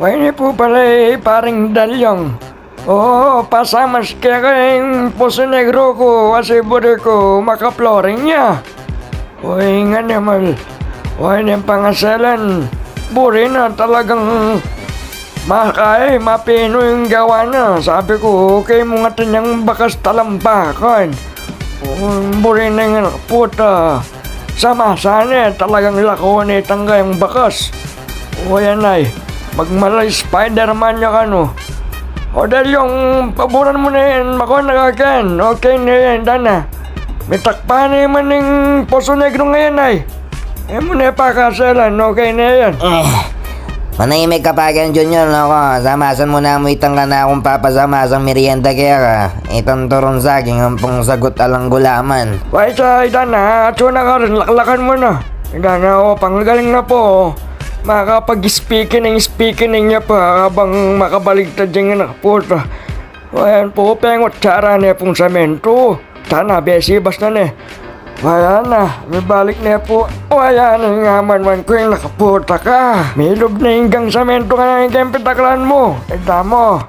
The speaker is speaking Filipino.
Pwede po pala paring dalyong. Oo, pasamas kaya kayong Poso Negro ko kasi buri ko makaploring niya. Uy nga naman, yung pangasalan. Buri na talagang mapino yung gawa na. Sabi ko, okay mo nga tanyang bakas talampakan. Buri na nga puta. Sama sana talagang lako ni tanggayang bakas. O yan ay, magmalay Spider-Man yung ano. O dahil yung paboran mo na yan, mako nakakan. Okay na yan, dana. May takpan na naman yung Poso Negro ngayon ay. Mo na pakasalan, okay na yan. Manahimik ka pa yan, Junior, ako. Samasan mo na amuitan ka na akong papasamasang merienda kaya ka. Itong turong saging ang pong sagot alang gulaman. Wait, dana, atso na ka rin, laklakan mo na. Dana, panggaling na po. Makapag-speaking niya pa habang makabaligtad yung nakaputa. Ayan po, pengot tsara niya pong samento. Sana, besi, basta na Ayan na, may balik na po. Ayan nga man ko yung nakaputa ka. May log na hinggang samento ka na hinggang pitaklan mo. Eda mo.